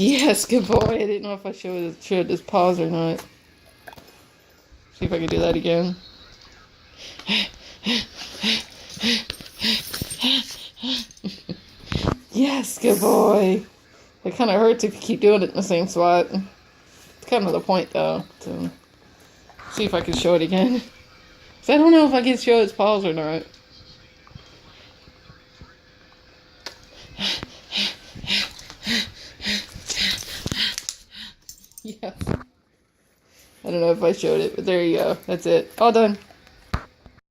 Yes, good boy. I didn't know if I showed his paws or not. See if I can do that again. Yes, good boy. It kind of hurts if you keep doing it in the same spot. It's kind of the point, though. To see if I can show it again. So I don't know if I can show its paws or not. Yes. I don't know if I showed it, but there you go. That's it. All done.